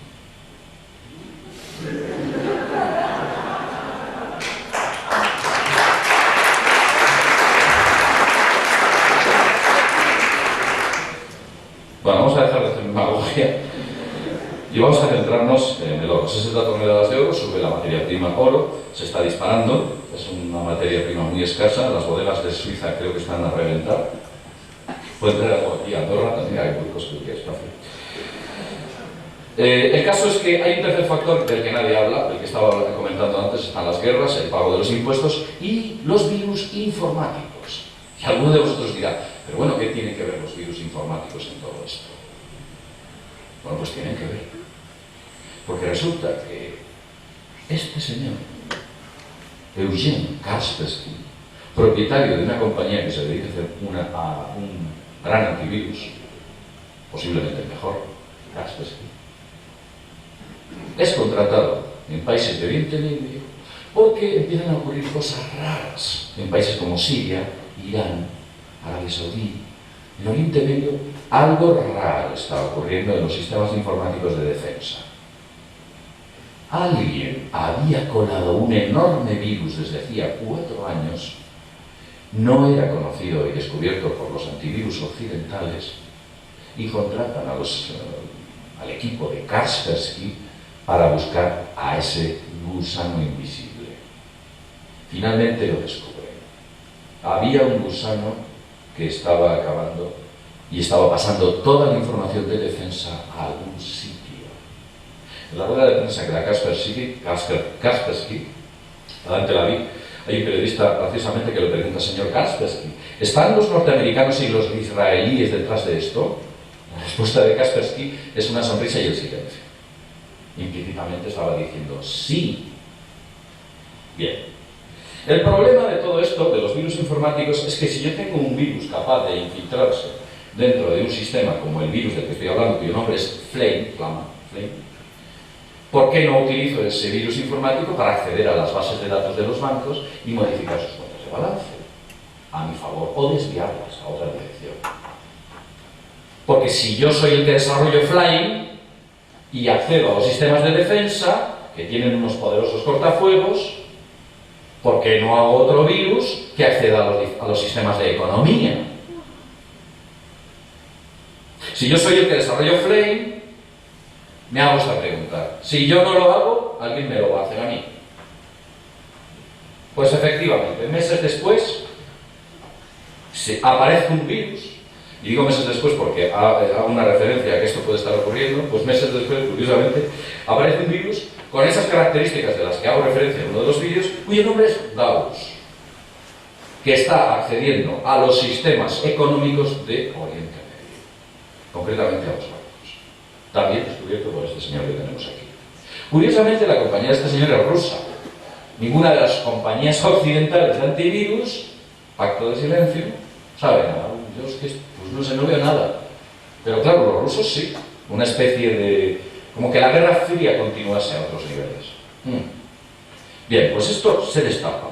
Bueno, vamos a dejar de hacer demagogia y vamos a centrarnos en el oro. 60 toneladas de oro, sube la materia prima oro, se está disparando, es una materia prima muy escasa, las bodegas de Suiza creo que están a reventar. Puede tener algo aquí, Andorra también hay huecos que es fácil. El caso es que hay un tercer factor del que nadie habla, del que estaba comentando antes, están las guerras, el pago de los impuestos y los virus informáticos. Y alguno de vosotros dirá, pero bueno, ¿qué tienen que ver los virus informáticos en todo esto? Bueno, pues tienen que ver. Porque resulta que este señor, Eugene Kaspersky, propietario de una compañía que se dedica a hacer un gran antivirus, posiblemente el mejor, Kaspersky, es contratado en países de Oriente Medio porque empiezan a ocurrir cosas raras en países como Siria, Irán, Arabia Saudí. En Oriente Medio algo raro está ocurriendo en los sistemas informáticos de defensa. Alguien había colado un enorme virus desde hacía 4 años, no era conocido y descubierto por los antivirus occidentales, y contratan al equipo de Kaspersky para buscar a ese gusano invisible. Finalmente lo descubren. Había un gusano que estaba acabando y estaba pasando toda la información de defensa a algún sitio. En la rueda de prensa que da Kaspersky, adelante la vi, hay un periodista precisamente que le pregunta, señor Kaspersky, ¿están los norteamericanos y los israelíes detrás de esto? La respuesta de Kaspersky es una sonrisa y el silencio. Implícitamente estaba diciendo sí. Bien. El problema de todo esto, de los virus informáticos, es que si yo tengo un virus capaz de infiltrarse dentro de un sistema como el virus del que estoy hablando, cuyo nombre es Flame, ¿por qué no utilizo ese virus informático para acceder a las bases de datos de los bancos y modificar sus cuentas de balance a mi favor o desviarlas a otra dirección? Porque si yo soy el que desarrollo Flame y accedo a los sistemas de defensa, que tienen unos poderosos cortafuegos, ¿por qué no hago otro virus que acceda a los sistemas de economía? Si yo soy el que desarrollo Flame, me hago esta pregunta. Si yo no lo hago, alguien me lo va a hacer a mí. Pues efectivamente, meses después aparece un virus, y digo meses después porque hago una referencia a que esto puede estar ocurriendo, pues meses después, curiosamente, aparece un virus con esas características de las que hago referencia en uno de los vídeos, cuyo nombre es Gauss, que está accediendo a los sistemas económicos de Oriente Medio, concretamente a los bancos. también descubierto por este señor que tenemos aquí. Curiosamente, la compañía de este señor es rusa. Ninguna de las compañías occidentales de antivirus, pacto de silencio, sabe nada. Yo es que, pues no sé, no veo nada. Pero claro, los rusos sí. Una especie de... como que la Guerra Fría continuase a otros niveles. Bien, pues esto se destapa.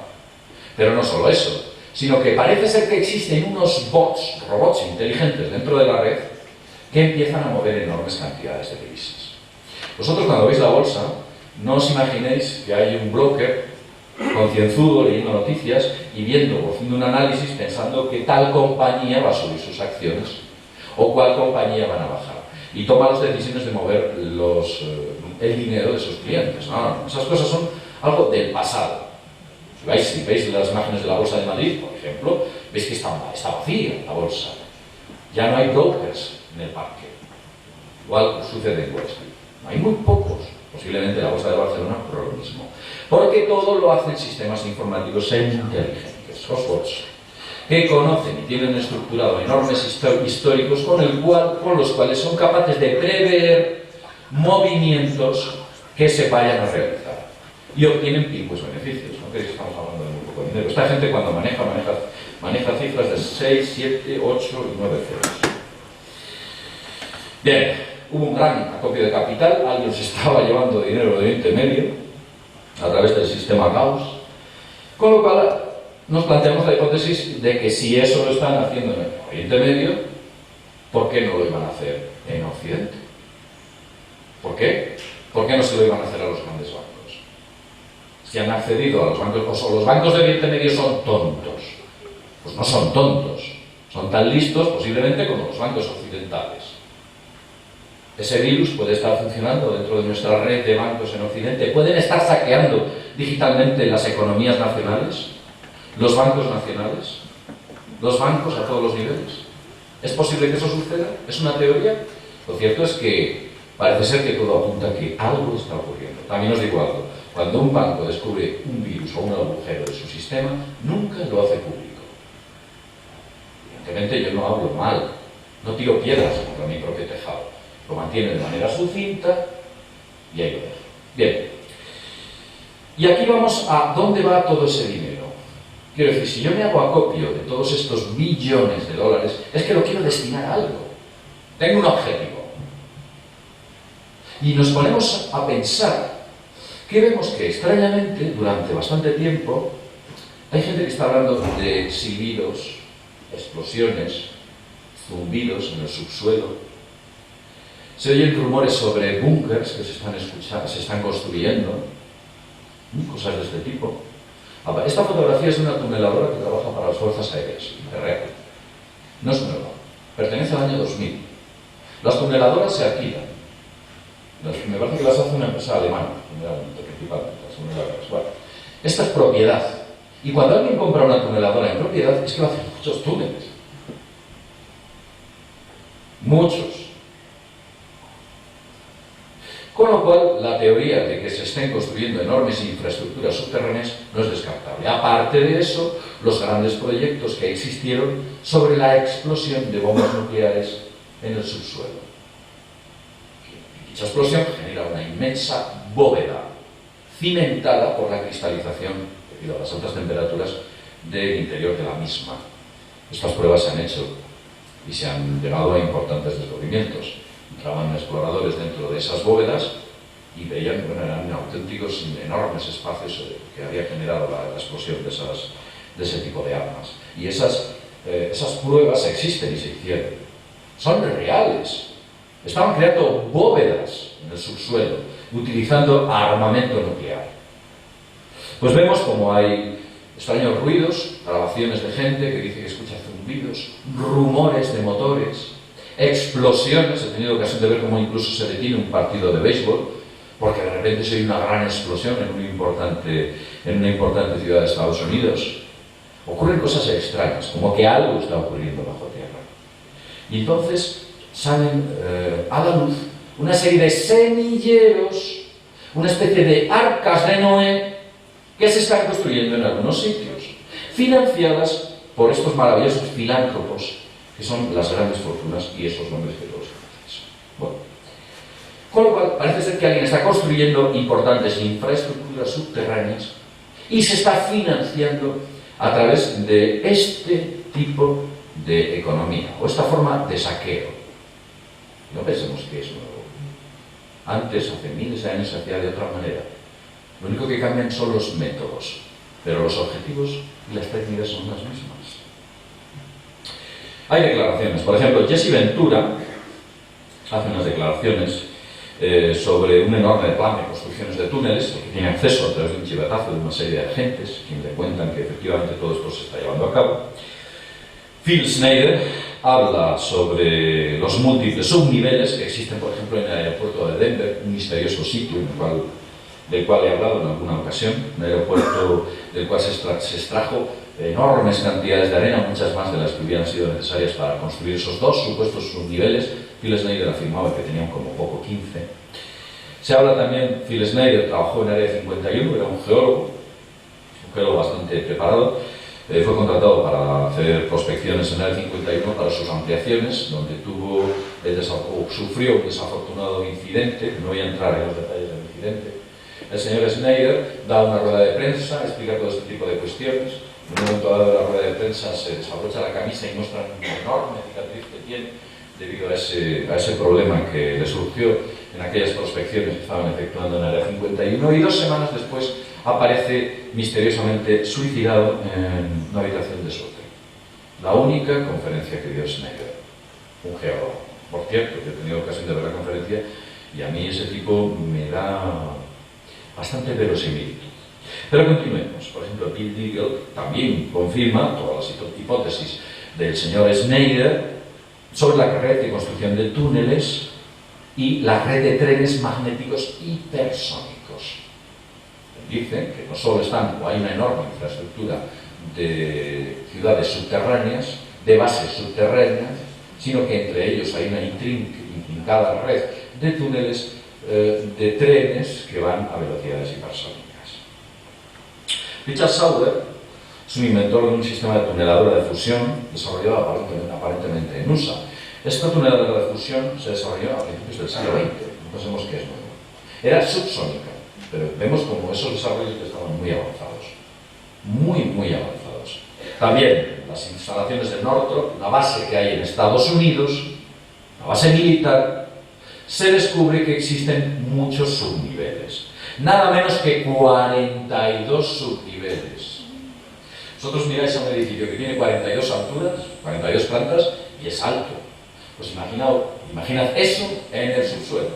Pero no solo eso, sino que parece ser que existen unos bots, robots inteligentes dentro de la red, que empiezan a mover enormes cantidades de divisas. Vosotros cuando veis la bolsa, no os imaginéis que hay un broker concienzudo leyendo noticias y viendo, o haciendo un análisis pensando que tal compañía va a subir sus acciones o cuál compañía van a bajar y toma las decisiones de mover el dinero de sus clientes. No, esas cosas son algo del pasado. Si veis las imágenes de la Bolsa de Madrid, por ejemplo, veis que está vacía la bolsa. Ya no hay brokers en el parque. Igual sucede en Wall Street. Hay muy pocos. Posiblemente la Bolsa de Barcelona por lo mismo. Porque todo lo hacen sistemas informáticos inteligentes, softwares, que conocen y tienen estructurado enormes históricos con los cuales son capaces de prever movimientos que se vayan a realizar. Y obtienen pingües beneficios. No que estamos hablando de muy poco dinero. Esta gente cuando maneja cifras de 6, 7, 8 y 9 ceros. Bien, hubo un gran acopio de capital, alguien se estaba llevando dinero de Oriente Medio a través del sistema Gauss, con lo cual nos planteamos la hipótesis de que si eso lo están haciendo en el Oriente Medio, ¿por qué no lo iban a hacer en Occidente? ¿Por qué? ¿Por qué no se lo iban a hacer a los grandes bancos? Si han accedido a los bancos, o los bancos de Oriente Medio son tontos. Pues no son tontos, son tan listos posiblemente como los bancos occidentales. Ese virus puede estar funcionando dentro de nuestra red de bancos en Occidente. ¿Pueden estar saqueando digitalmente las economías nacionales? ¿Los bancos nacionales? ¿Los bancos a todos los niveles? ¿Es posible que eso suceda? ¿Es una teoría? Lo cierto es que parece ser que todo apunta a que algo está ocurriendo. También os digo algo. Cuando un banco descubre un virus o un agujero de su sistema, nunca lo hace público. Evidentemente yo no hablo mal, no tiro piedras contra mi propio tejado. Lo mantiene de manera sucinta y ahí lo dejo. Bien. Y aquí vamos a dónde va todo ese dinero. Quiero decir, si yo me hago acopio de todos estos billones de dólares, es que lo quiero destinar a algo. Tengo un objetivo. Y nos ponemos a pensar que vemos que extrañamente, durante bastante tiempo, hay gente que está hablando de silbidos, explosiones, zumbidos en el subsuelo. Se oyen rumores sobre búnkers que se están construyendo, cosas de este tipo. Esta fotografía es de una tuneladora que trabaja para las Fuerzas Aéreas, de real. No es nueva, pertenece al año 2000. Las tuneladoras se alquilan. Me parece que las hace una empresa alemana, principalmente, las tuneladoras. Bueno, esta es propiedad. Y cuando alguien compra una tuneladora en propiedad, es que va a hacer muchos túneles. Muchos. Con lo cual, la teoría de que se estén construyendo enormes infraestructuras subterráneas no es descartable. Aparte de eso, los grandes proyectos que existieron sobre la explosión de bombas nucleares en el subsuelo. Dicha explosión genera una inmensa bóveda cimentada por la cristalización, debido a las altas temperaturas, del interior de la misma. Estas pruebas se han hecho y se han llegado a importantes descubrimientos. Entraban exploradores dentro de esas bóvedas y veían, bueno, eran auténticos enormes espacios que había generado la explosión de ese tipo de armas. Y esas pruebas existen y se hicieron. Son reales. Estaban creando bóvedas en el subsuelo, utilizando armamento nuclear. Pues vemos como hay extraños ruidos, grabaciones de gente que dice que escucha zumbidos, rumores de motores, explosiones. He tenido ocasión de ver cómo incluso se detiene un partido de béisbol porque de repente se oye una gran explosión en una importante ciudad de Estados Unidos. Ocurren cosas extrañas, como que algo está ocurriendo bajo tierra. Y entonces salen a la luz una serie de semilleros, una especie de arcas de Noé que se están construyendo en algunos sitios, financiadas por estos maravillosos filántropos que son las grandes fortunas y esos nombres que todos conocéis. Bueno, Con lo cual, parece ser que alguien está construyendo importantes infraestructuras subterráneas y se está financiando a través de este tipo de economía, o esta forma de saqueo. No pensemos que es nuevo. Antes, hace miles de años, se hacía de otra manera. Lo único que cambian son los métodos, pero los objetivos y las técnicas son las mismas. Hay declaraciones. Por ejemplo, Jesse Ventura hace unas declaraciones sobre un enorme plan de construcciones de túneles, que tiene acceso a través de un chivatazo de una serie de agentes, quienes le cuentan que efectivamente todo esto se está llevando a cabo. Phil Snyder habla sobre los múltiples subniveles que existen, por ejemplo, en el aeropuerto de Denver, un misterioso sitio del cual he hablado en alguna ocasión, un aeropuerto del cual se extrajo enormes cantidades de arena, muchas más de las que hubieran sido necesarias para construir esos dos supuestos subniveles. Phil Snyder afirmaba que tenían como poco 15. Se habla también, Phil Snyder trabajó en Área 51, era un geólogo bastante preparado. Fue contratado para hacer prospecciones en Área 51 para sus ampliaciones, donde sufrió un desafortunado incidente. No voy a entrar en los detalles del incidente. El señor Snyder da una rueda de prensa, explica todo este tipo de cuestiones. En un momento dado de la rueda de prensa se desabrocha la camisa y muestra una enorme cicatriz que tiene debido a ese problema que le surgió en aquellas prospecciones que estaban efectuando en Área 51, y 2 semanas después aparece misteriosamente suicidado en una habitación de su hotel. La única conferencia que dio Snyder, un geólogo. Por cierto, yo he tenido ocasión de ver la conferencia y a mí ese tipo me da bastante verosimilitud. Pero continuemos. Por ejemplo, Bill Deagle también confirma todas las hipótesis del señor Snyder sobre la red de construcción de túneles y la red de trenes magnéticos hipersónicos. Dicen que no solo están, o hay una enorme infraestructura de ciudades subterráneas, de bases subterráneas, sino que entre ellos hay una intrincada red de túneles, de trenes que van a velocidades hipersónicas. Richard Sauder es un inventor de un sistema de tuneladora de fusión desarrollado aparentemente en USA. Esta tuneladora de fusión se desarrolló a principios del siglo XX, no pensemos que es nuevo. Era subsónica, pero vemos como esos desarrollos estaban muy avanzados. Muy avanzados. También las instalaciones de Northrop, la base que hay en Estados Unidos, la base militar, se descubre que existen muchos subniveles. Nada menos que 42 subniveles. Vosotros miráis a un edificio que tiene 42 alturas, 42 plantas, y es alto. Pues imaginad eso en el subsuelo.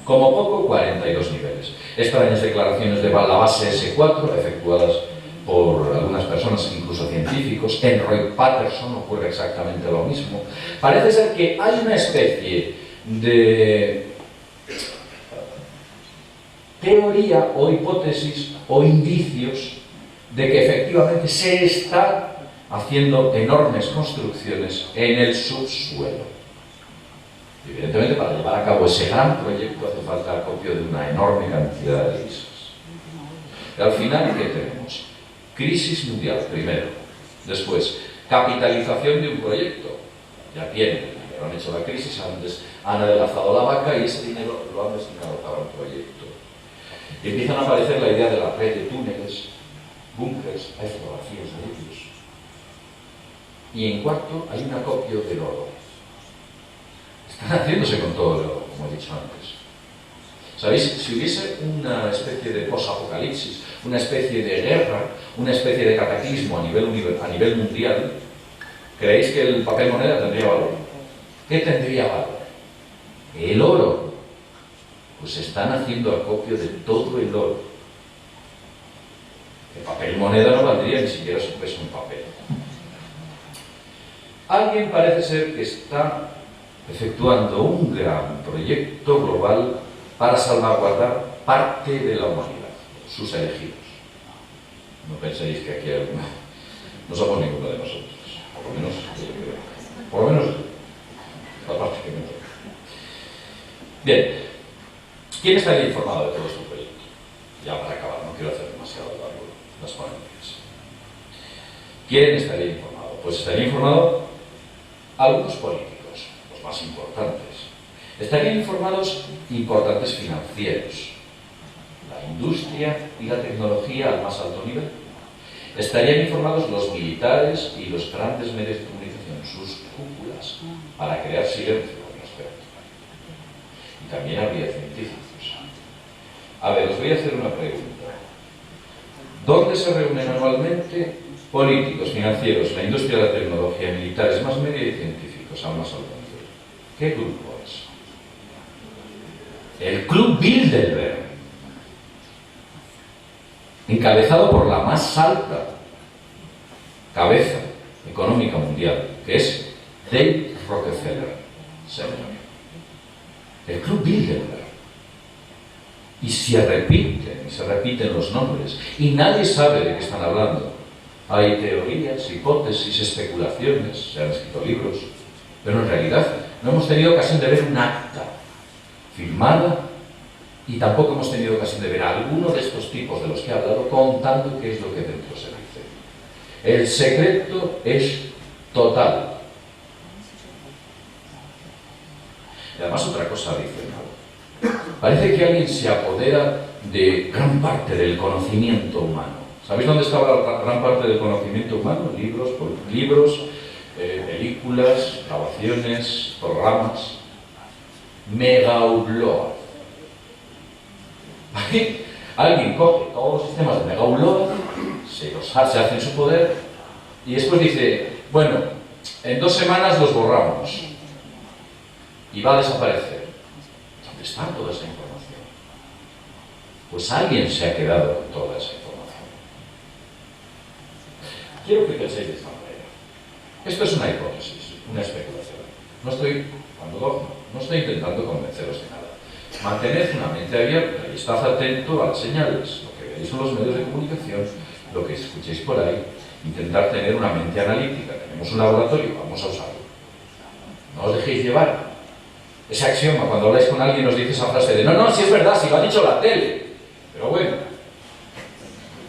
Como poco, 42 niveles. Extrañas declaraciones de la base S4, efectuadas por algunas personas, incluso científicos. En Roy Patterson ocurre exactamente lo mismo. Parece ser que hay una especie de teoría o hipótesis o indicios de que efectivamente se está haciendo enormes construcciones en el subsuelo. Evidentemente, para llevar a cabo ese gran proyecto hace falta el acopio de una enorme cantidad de divisas. Y al final, ¿qué tenemos? Crisis mundial, primero. Después, capitalización de un proyecto. Ya tienen, han hecho la crisis, han adelgazado la vaca y ese dinero lo han destinado para un proyecto. Y empiezan a aparecer la idea de la red de túneles, búnkers, hay fotografías de ellos. Y en cuarto, hay un acopio del oro. Están haciéndose con todo el oro, como he dicho antes. ¿Sabéis? Si hubiese una especie de posapocalipsis, una especie de guerra, una especie de cataclismo a nivel mundial, ¿creéis que el papel moneda tendría valor? ¿Qué tendría valor? El oro. Pues están haciendo acopio de todo el oro. El papel moneda no valdría ni siquiera su peso en papel. Alguien parece ser que está efectuando un gran proyecto global para salvaguardar parte de la humanidad, sus elegidos. No penséis que aquí hay alguna... No somos ninguno de nosotros, por lo menos la parte que me toca. Bien, ¿quién estaría informado de todo este proyecto? Ya para acabar, no quiero hacer demasiado largo las ponencias. ¿Quién estaría informado? Pues estaría informado algunos políticos, los más importantes. Estarían informados importantes financieros, la industria y la tecnología al más alto nivel. Estarían informados los militares y los grandes medios de comunicación, sus cúpulas, para crear silencio con respecto. Y también habría científicos. A ver, os voy a hacer una pregunta. ¿Dónde se reúnen anualmente políticos, financieros, la industria, la tecnología, militares, más media y científicos al más alto nivel? ¿Qué grupo es? El Club Bilderberg, encabezado por la más alta cabeza económica mundial, que es Dave Rockefeller, señor. El Club Bilderberg. Y se repiten los nombres, y nadie sabe de qué están hablando. Hay teorías, hipótesis, especulaciones, se han escrito libros, pero en realidad no hemos tenido ocasión de ver un acta firmada y tampoco hemos tenido ocasión de ver a alguno de estos tipos de los que he hablado contando qué es lo que dentro se dice. El secreto es total. Y además otra cosa adicional. Parece que alguien se apodera de gran parte del conocimiento humano. ¿Sabéis dónde estaba la gran parte del conocimiento humano? Libros, películas, grabaciones, programas. Megaupload. Alguien coge todos los sistemas de Megaupload, se hace en su poder y después dice, bueno, en 2 semanas los borramos y va a desaparecer. ¿Dónde está toda esa información? Pues alguien se ha quedado con toda esa información. Quiero que penséis de esta manera. Esto es una hipótesis, una especulación. No estoy intentando convenceros de nada. Mantened una mente abierta y estad atento a las señales, lo que veis en los medios de comunicación, lo que escuchéis por ahí. Intentar tener una mente analítica. Tenemos un laboratorio, vamos a usarlo. No os dejéis llevar. Ese axioma, cuando habláis con alguien, os dice esa frase de no, si es verdad, si lo ha dicho la tele. Pero bueno,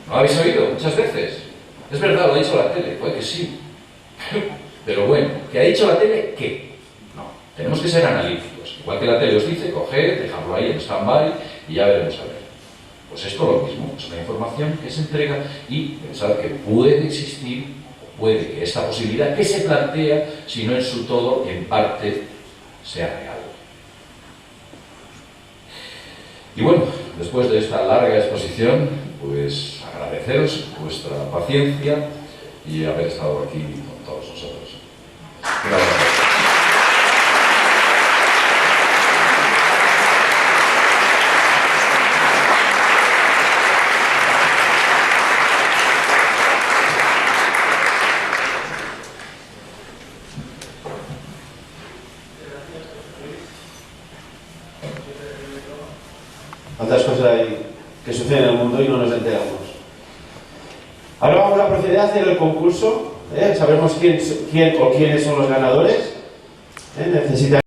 ¿no lo habéis oído muchas veces? Es verdad, lo ha dicho la tele. Puede que sí. Pero bueno, ¿qué ha dicho la tele? ¿Qué? No, tenemos que ser analíticos. Igual que la tele os dice, coged, dejadlo ahí en stand-by y ya veremos a ver. Pues esto lo mismo, es una información que se entrega y pensad que puede existir, puede que esta posibilidad que se plantea, si no en su todo, en parte sea real. Y bueno, después de esta larga exposición, pues agradeceros vuestra paciencia y haber estado aquí con todos nosotros. Gracias. Cuántas cosas hay que suceden en el mundo y no nos enteramos. Ahora vamos a proceder a hacer el concurso. Sabemos quién o quiénes son los ganadores. Necesita